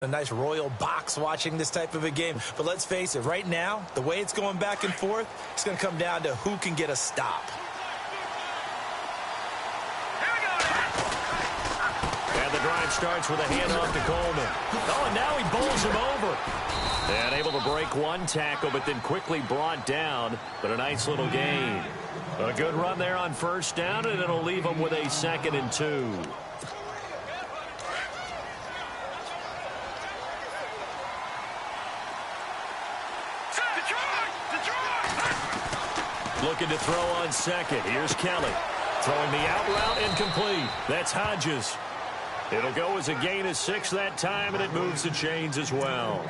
A nice royal box watching this type of a game. But let's face it, right now, the way it's going back and forth, it's going to come down to who can get a stop. And the drive starts with a handoff to Coleman. Oh, and now he bowls him over. And able to break one tackle, but then quickly brought down. But a nice little gain. A good run there on first down, and it'll leave him with a 2nd and 2. Looking to throw on second. Here's Kelly. Throwing the out route incomplete. That's Hodges. It'll go as a gain of 6 that time, and it moves the chains as well.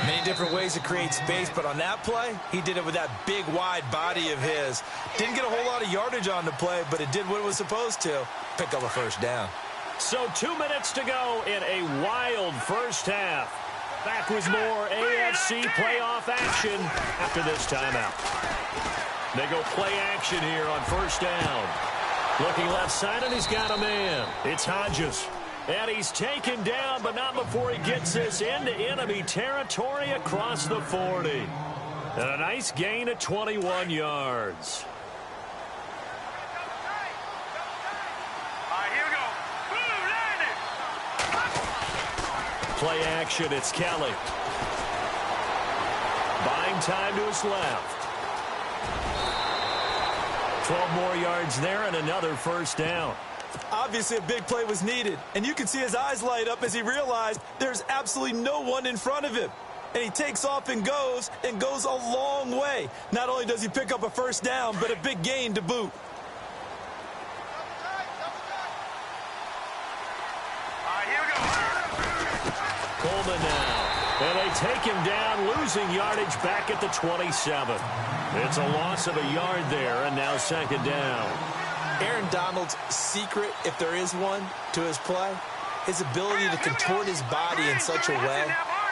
Many different ways to create space, but on that play, he did it with that big, wide body of his. Didn't get a whole lot of yardage on the play, but it did what it was supposed to. Pick up a first down. So 2 minutes to go in a wild first half. Back with more AFC playoff action after this timeout. They go play action here on first down. Looking left side, and he's got a man. It's Hodges. And he's taken down, but not before he gets this into enemy territory across the 40. And a nice gain of 21 yards. Play action, it's Kelly. Buying time to his left. 12 more yards there and another first down. Obviously, a big play was needed, and you can see his eyes light up as he realized there's absolutely no one in front of him. And he takes off and goes a long way. Not only does he pick up a first down, but a big gain to boot. Coleman now. And they take him down, losing yardage back at the 27. It's a loss of a yard there, and now 2nd down. Aaron Donald's secret, if there is one, to his play, his ability to contort his body in such a way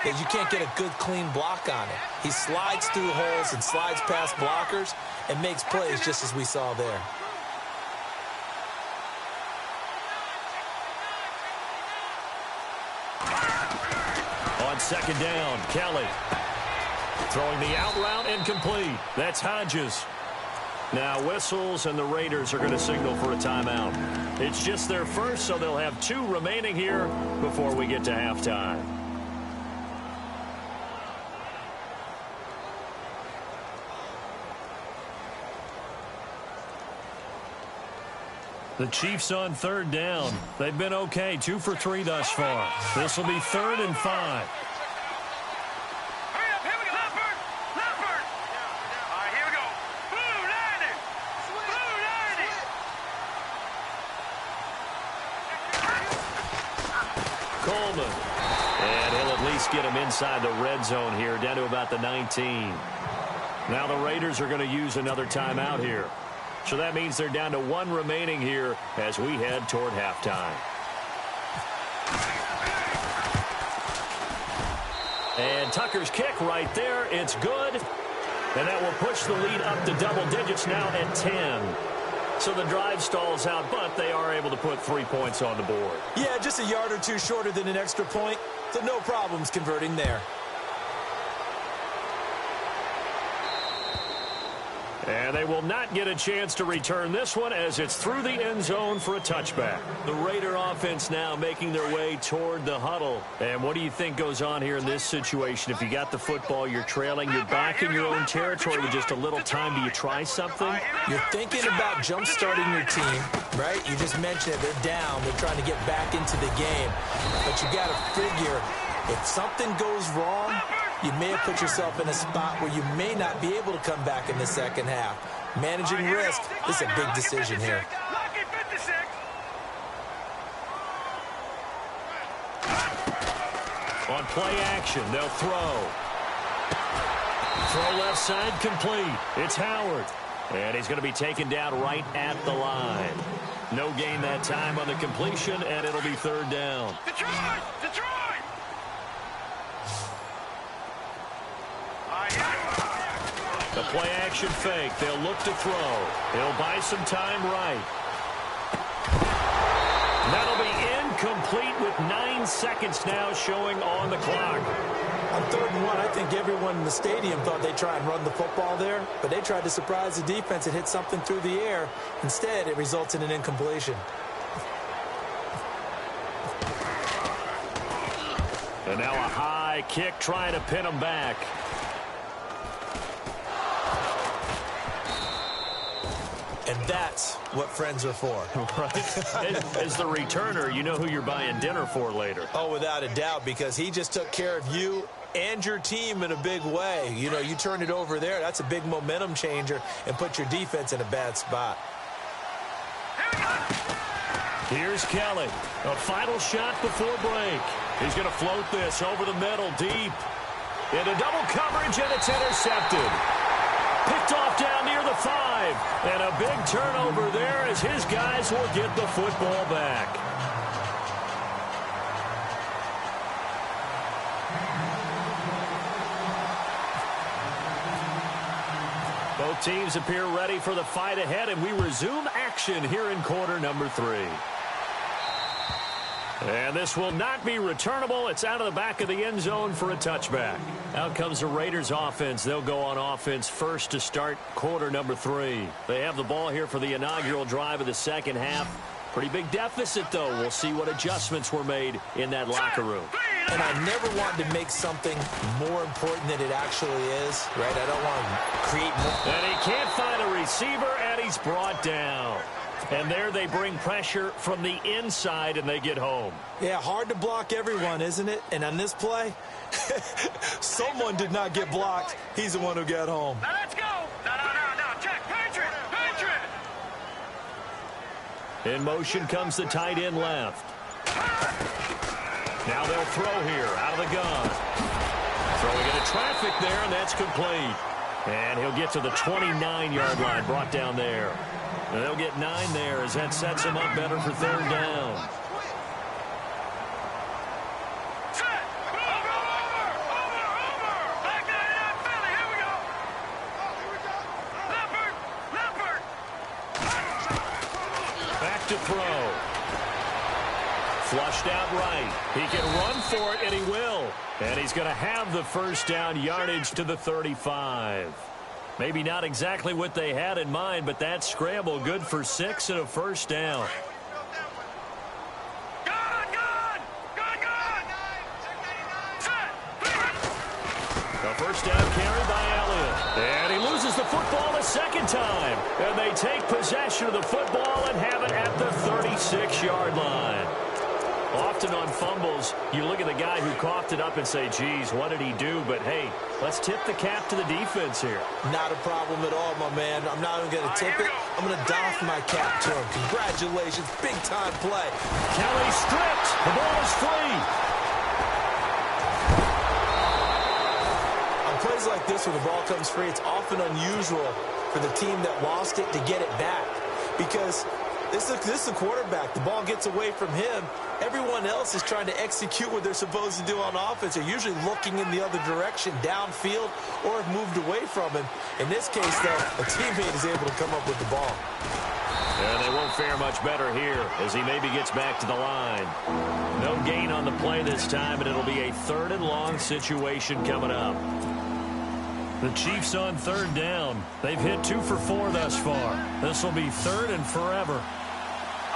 that you can't get a good, clean block on it. He slides through holes and slides past blockers and makes plays just as we saw there. On 2nd down, Kelly. Throwing the out route incomplete. That's Hodges. Now whistles, and the Raiders are going to signal for a timeout. It's just their first, so they'll have 2 remaining here before we get to halftime. The Chiefs on 3rd down. They've been okay, 2 for 3 thus far. This will be 3rd and 5. Coleman. And he'll at least get him inside the red zone here, down to about the 19. Now the Raiders are going to use another timeout here. So that means they're down to 1 remaining here as we head toward halftime. And Tucker's kick right there. It's good. And that will push the lead up to double digits now at 10. So the drive stalls out, but they are able to put 3 points on the board. Yeah, just a yard or 2 shorter than an extra point, so no problems converting there. And they will not get a chance to return this one as it's through the end zone for a touchback. The Raider offense now making their way toward the huddle. And what do you think goes on here in this situation? If you got the football, you're trailing, you're back in your own territory with just a little time. Do you try something? You're thinking about jump-starting your team, right? You just mentioned it. They're down. They're trying to get back into the game. But you got to figure if something goes wrong, you may have put yourself in a spot where you may not be able to come back in the second half. Managing risk, this is a big decision here. On play action, they'll throw. Throw left side complete. It's Howard. And he's going to be taken down right at the line. No gain that time on the completion, and it'll be 3rd down. Detroit! The play action fake. They'll look to throw. He'll buy some time right. That'll be incomplete. complete with 9 seconds now showing on the clock. On 3rd and 1, I think everyone in the stadium thought they'd try and run the football there, but they tried to surprise the defense and hit something through the air. Instead, it results in an incompletion. And now a high kick trying to pin them back. And that's what friends are for. Right. As the returner, you know who you're buying dinner for later. Oh, without a doubt, because he just took care of you and your team in a big way. You know, you turn it over there, that's a big momentum changer, and put your defense in a bad spot. Here's Kelly. A final shot before break. He's going to float this over the middle, deep. Into double coverage, and it's intercepted. Picked off down near the 5. And a big turnover there as his guys will get the football back. Both teams appear ready for the fight ahead, and we resume action here in quarter number 3. And this will not be returnable. It's out of the back of the end zone for a touchback. Out comes the Raiders offense. They'll go on offense first to start quarter number 3. They have the ball here for the inaugural drive of the second half. Pretty big deficit, though. We'll see what adjustments were made in that locker room. And I never wanted to make something more important than it actually is, right? I don't want to create more. And he can't find a receiver, and he's brought down. And there they bring pressure from the inside, and they get home. Yeah, hard to block everyone, isn't it? And on this play, someone did not get blocked. He's the one who got home. Now let's go. No. Check. Patriot. In motion comes the tight end left. Now they'll throw here out of the gun. Throwing into traffic there, and that's complete. And he'll get to the 29-yard line, brought down there. And they'll get 9 there as that sets him up better for 3rd down. Set. Over. Back down, Philly. Here we go. Leopard. Back to throw. Flushed out right. He can run for it, and he will. And he's going to have the first down yardage to the 35. Maybe not exactly what they had in mind, but that scramble good for 6 and a first down. Gun. Set. The first down carry by Elliott. And he loses the football a second time. And they take possession of the football and have it at the 36-yard line. Often on fumbles, you look at the guy who coughed it up and say, geez, what did he do? But, hey, let's tip the cap to the defense here. Not a problem at all, my man. I'm not even going to tip it. I'm going to doff my cap to him. Congratulations. Big-time play. Kelly stripped. The ball is free. On plays like this where the ball comes free, it's often unusual for the team that lost it to get it back. Because this is the quarterback. The ball gets away from him. Everyone else is trying to execute what they're supposed to do on offense. They're usually looking in the other direction, downfield, or have moved away from him. In this case, though, a teammate is able to come up with the ball. And they won't fare much better here as he maybe gets back to the line. No gain on the play this time, and it'll be a 3rd and long situation coming up. The Chiefs on 3rd down. They've hit 2 for 4 thus far. This will be 3rd and forever. All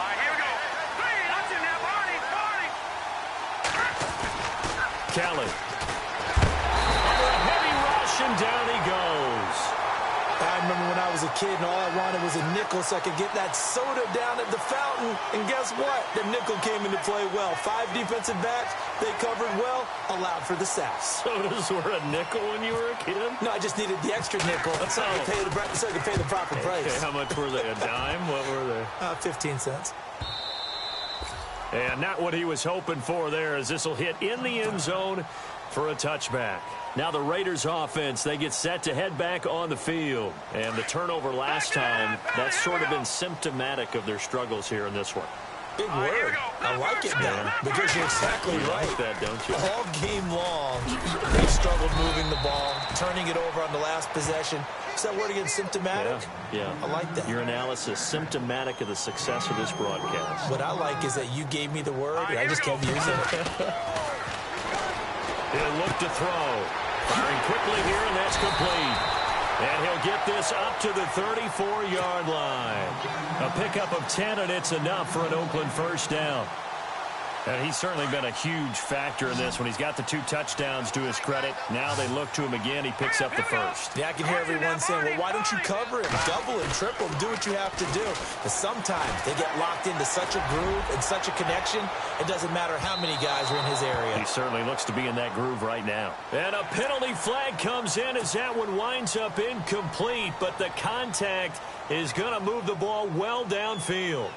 right, here we go. That's in there, Barney. Kelly. Under a heavy rush, and down he goes. I remember when I was a kid and all I wanted was a nickel so I could get that soda down at the fountain. And guess what? The nickel came into play well. 5 defensive backs, they covered well, allowed for the sacks. Sodas were a nickel when you were a kid? No, I just needed the extra nickel so I could pay the proper price. Okay, how much were they? A dime? What were they? 15 cents. And not what he was hoping for there, as this will hit in the end zone for a touchback. Now the Raiders offense, they get set to head back on the field. And the turnover last time, that's sort of been symptomatic of their struggles here in this one. Big word. I like it now because you're exactly right. Like that, don't you? All game long, they've struggled moving the ball, turning it over on the last possession. Is that word again, symptomatic? Yeah. I like that. Your analysis, symptomatic of the success of this broadcast. What I like is that you gave me the word, and I just kept using it. He'll look to throw. Firing quickly here, and that's complete. And he'll get this up to the 34-yard line. A pickup of 10, and it's enough for an Oakland first down. And he's certainly been a huge factor in this when he's got the 2 touchdowns to his credit. Now they look to him again. He picks up the first. Yeah, I can hear everyone saying, well, why don't you cover him? Double him, triple him, do what you have to do. But sometimes they get locked into such a groove and such a connection, it doesn't matter how many guys are in his area. He certainly looks to be in that groove right now. And a penalty flag comes in as that one winds up incomplete, but the contact is going to move the ball well downfield.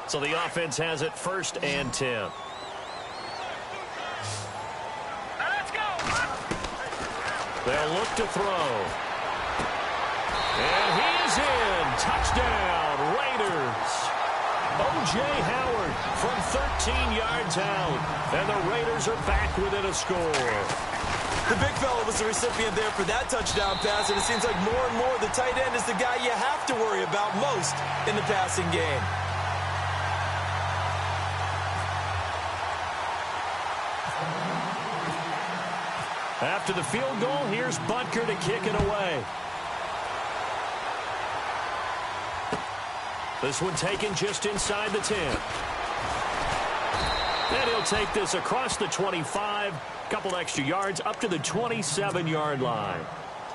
So the offense has it 1st and 10. Let's go. They'll look to throw. And he's in. Touchdown, Raiders. O.J. Howard from 13 yards out. And the Raiders are back within a score. The big fella was the recipient there for that touchdown pass, and it seems like more and more the tight end is the guy you have to worry about most in the passing game. After the field goal, here's Butker to kick it away. This one taken just inside the 10. And he'll take this across the 25, couple extra yards up to the 27-yard line.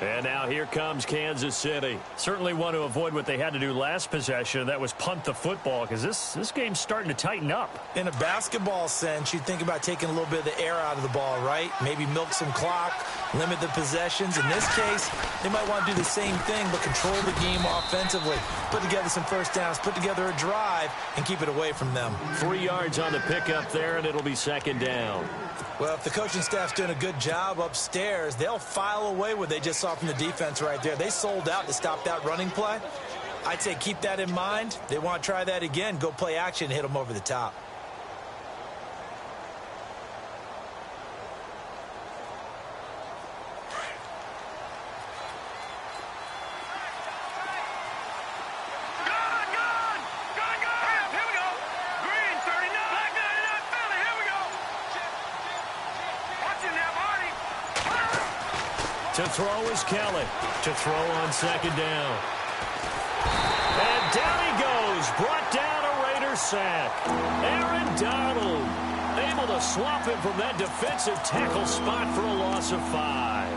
And now here comes Kansas City. Certainly want to avoid what they had to do last possession. That was punt the football, because this game's starting to tighten up. In a basketball sense, you think about taking a little bit of the air out of the ball, right? Maybe milk some clock, limit the possessions. In this case, they might want to do the same thing, but control the game offensively. Put together some first downs, put together a drive, and keep it away from them. 3 yards on the pickup there, and it'll be 2nd down. Well, if the coaching staff's doing a good job upstairs, they'll file away what they just saw from the defense right there. They sold out to stop that running play. I'd say keep that in mind. They want to try that again, go play action, hit them over the top. To throw is Kelly. To throw on 2nd down. And down he goes. Brought down a Raider sack. Aaron Donald able to swap him from that defensive tackle spot for a loss of 5.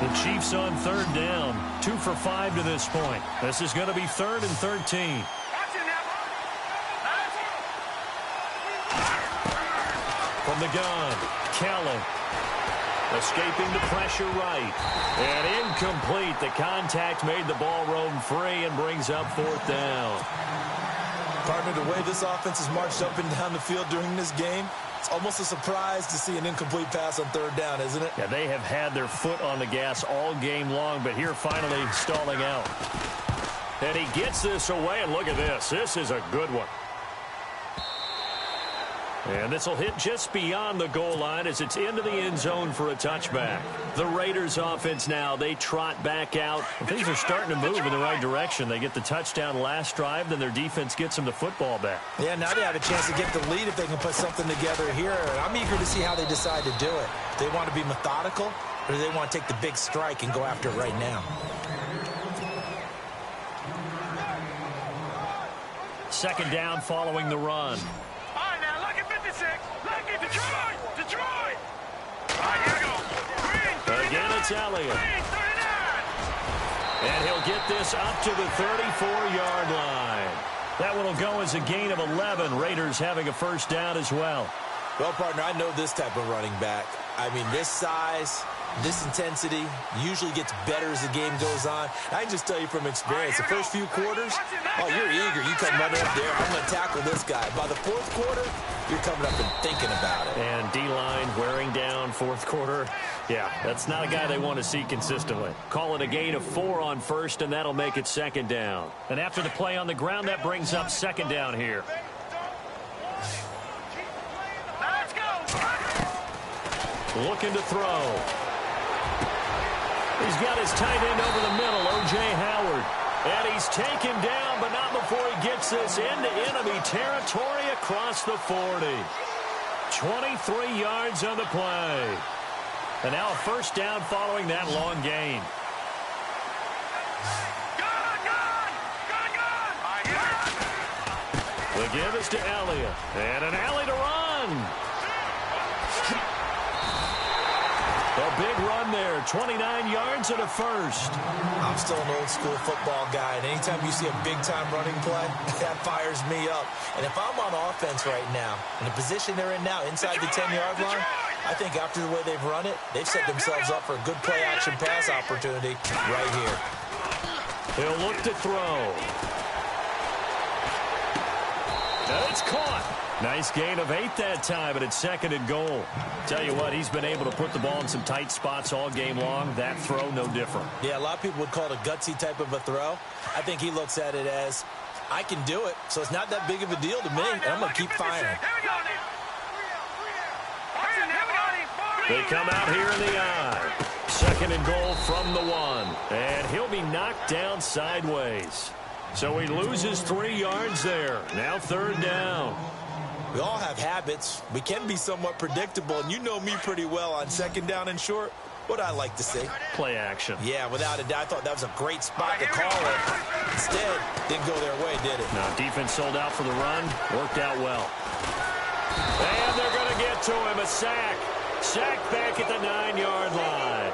The Chiefs on 3rd down. 2 for 5 to this point. This is going to be 3rd and 13. From the gun, Kelly. Escaping the pressure right. And incomplete. The contact made the ball roam free and brings up 4th down. Partner, the way this offense has marched up and down the field during this game, it's almost a surprise to see an incomplete pass on 3rd down, isn't it? Yeah, they have had their foot on the gas all game long, but here finally stalling out. And he gets this away, and look at this. This is a good one. And this will hit just beyond the goal line as it's into the end zone for a touchback. The Raiders offense now, they trot back out. Things are starting to move in the right direction. They get the touchdown last drive, then their defense gets them the football back. Yeah, now they have a chance to get the lead if they can put something together here. And I'm eager to see how they decide to do it. Do they want to be methodical, or do they want to take the big strike and go after it right now? 2nd down following the run. Detroit! All right, here we go. Green, Again, it's Elliott. And he'll get this up to the 34-yard line. That one will go as a gain of 11. Raiders having a first down as well. Well, partner, I know this type of running back. I mean, this size, this intensity usually gets better as the game goes on. I can just tell you from experience, the first few quarters, oh, you're eager. You come running up there. I'm going to tackle this guy. By the 4th quarter, you're coming up and thinking about it. And D-line wearing down fourth quarter. Yeah, that's not a guy they want to see consistently. Call it a gain of 4 on first, and that'll make it second down. And after the play on the ground, that brings up second down here. Let's go. Looking to throw. He's got his tight end over the middle, O.J. Howard. And he's taken down, but not before he gets this into enemy territory across the 40. 23 yards on the play. And now a first down following that long gain. The give is to Elliott. And an alley to run. A big run there, 29 yards and a first. I'm still an old-school football guy, and anytime you see a big-time running play, that fires me up. And if I'm on offense right now, in the position they're in now, inside the 10-yard line, I think after the way they've run it, they've set themselves up for a good play-action pass opportunity right here. He'll look to throw. And it's caught. Nice gain of 8 that time, and it's second and goal. Tell you what, he's been able to put the ball in some tight spots all game long. That throw, no different. Yeah, a lot of people would call it a gutsy type of a throw. I think he looks at it as, I can do it, so it's not that big of a deal to me, and I'm going to keep firing. They come out here in the eye. Second and goal from the 1. And he'll be knocked down sideways. So he loses 3 yards there. Now third down. We all have habits. We can be somewhat predictable, and you know me pretty well on second down and short. What I like to see. Play action. Yeah, without a doubt, I thought that was a great spot to call it. Instead, didn't go their way, did it? No, defense sold out for the run. Worked out well. And they're going to get to him. A sack. Sack back at the 9-yard line.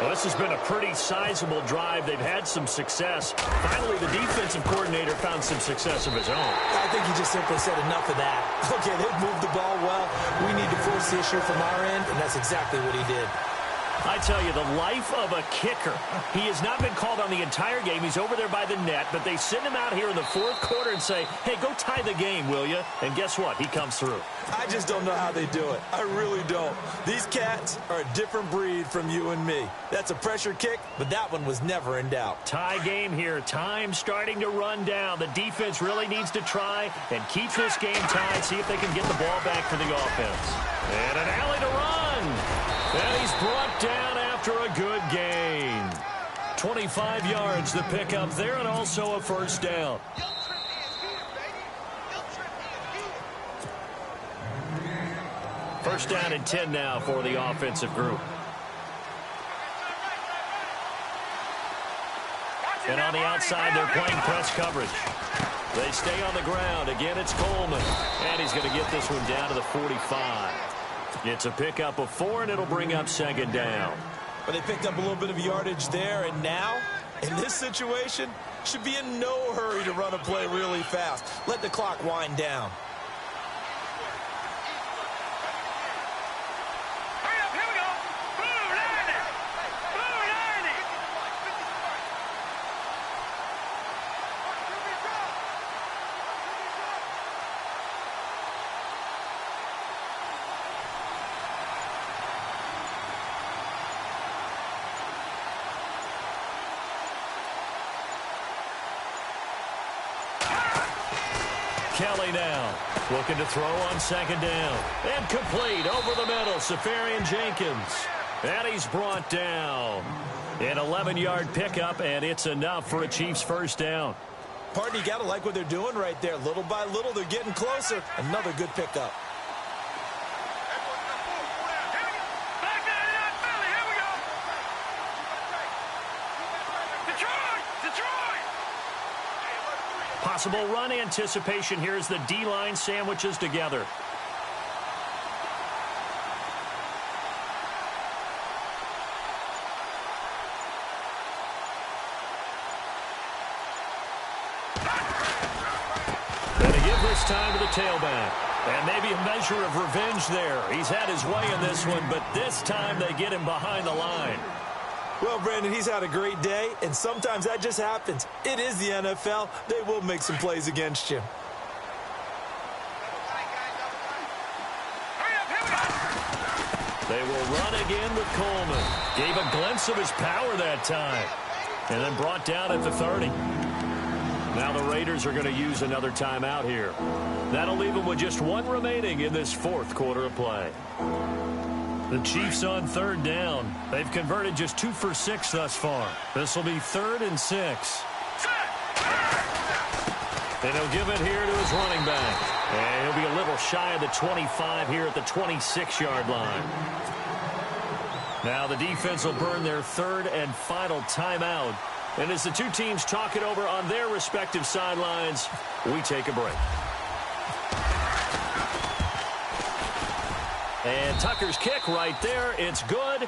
Well, this has been a pretty sizable drive. They've had some success. Finally, the defensive coordinator found some success of his own. I think he just simply said enough of that. Okay, they've moved the ball well. We need to force the issue from our end, and that's exactly what he did. I tell you, the life of a kicker. He has not been called on the entire game. He's over there by the net, but they send him out here in the fourth quarter and say, hey, go tie the game, will you? And guess what? He comes through. I just don't know how they do it. I really don't. These cats are a different breed from you and me. That's a pressure kick, but that one was never in doubt. Tie game here. Time starting to run down. The defense really needs to try and keep this game tied, see if they can get the ball back for the offense. And an alley to run. And he's brought down after a good gain. 25 yards the pickup there, and also a first down. First down and 10 now for the offensive group. And on the outside, they're playing press coverage. They stay on the ground. Again, it's Coleman. And he's going to get this one down to the 45. It's a pickup of 4, and it'll bring up second down. But they picked up a little bit of yardage there, and now, in this situation, should be in no hurry to run a play really fast. Let the clock wind down. Hurry up, here we go. Blue line. Blue line. Kelly now looking to throw on second down. And complete over the middle. Safarian Jenkins. And he's brought down. An 11-yard pickup, and it's enough for a Chiefs first down. Partner, you got to like what they're doing right there. Little by little, they're getting closer. Another good pickup. Possible run anticipation here as the D-line sandwiches together. And they give this time to the tailback. And maybe a measure of revenge there. He's had his way in this one, but this time they get him behind the line. Well, Brandon, he's had a great day, and sometimes that just happens. It is the NFL. They will make some plays against you. They will run again with Coleman. Gave a glimpse of his power that time. And then brought down at the 30. Now the Raiders are going to use another timeout here. That'll leave them with just one remaining in this fourth quarter of play. The Chiefs on third down. They've converted just 2 for 6 thus far. This will be 3rd and 6. And he'll give it here to his running back. And he'll be a little shy of the 25 here at the 26-yard line. Now the defense will burn their 3rd and final timeout. And as the two teams talk it over on their respective sidelines, we take a break. And Tucker's kick right there. It's good.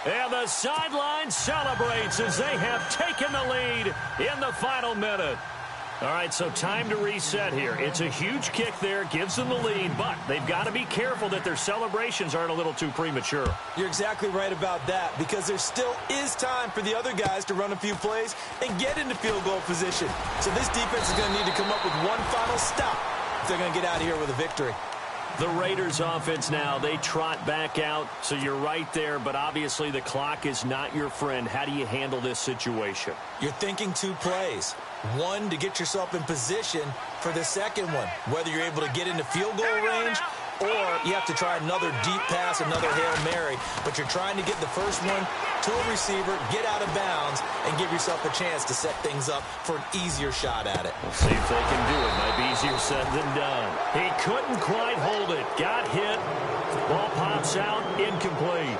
And the sideline celebrates as they have taken the lead in the final minute. All right, so time to reset here. It's a huge kick there, gives them the lead, but they've got to be careful that their celebrations aren't a little too premature. You're exactly right about that, because there still is time for the other guys to run a few plays and get into field goal position. So this defense is going to need to come up with one final stop if they're going to get out of here with a victory. The Raiders offense now, they trot back out, so you're right there, but obviously the clock is not your friend. How do you handle this situation? You're thinking 2 plays. One, to get yourself in position for the second one, whether you're able to get into field goal range or you have to try another deep pass, another Hail Mary, but you're trying to get the first one to a receiver, get out of bounds, and give yourself a chance to set things up for an easier shot at it. We'll see if they can do it. Might be easier said than done. He couldn't quite hold it. Got hit. Ball pops out. Incomplete.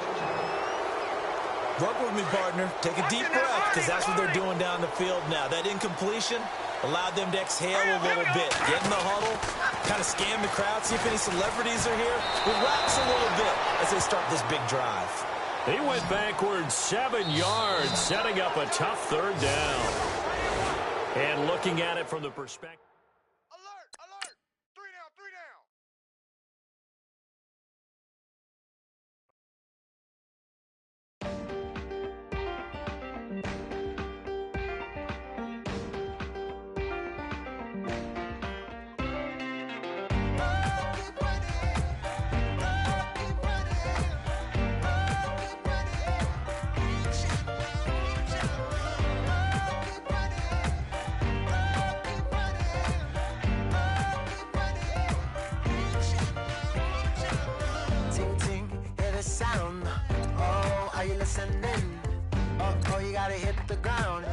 Work with me, partner. Take a deep breath, because that's what they're doing down the field now. That incompletion allowed them to exhale a little bit. Get in the huddle, kind of scan the crowd, see if any celebrities are here. Relax a little bit as they start this big drive. He went backwards 7 yards, setting up a tough 3rd down. And looking at it from the perspective. Alert! Alert! 3 down! 3 down! Sound. Oh, are you listening? Oh, you gotta hit the ground.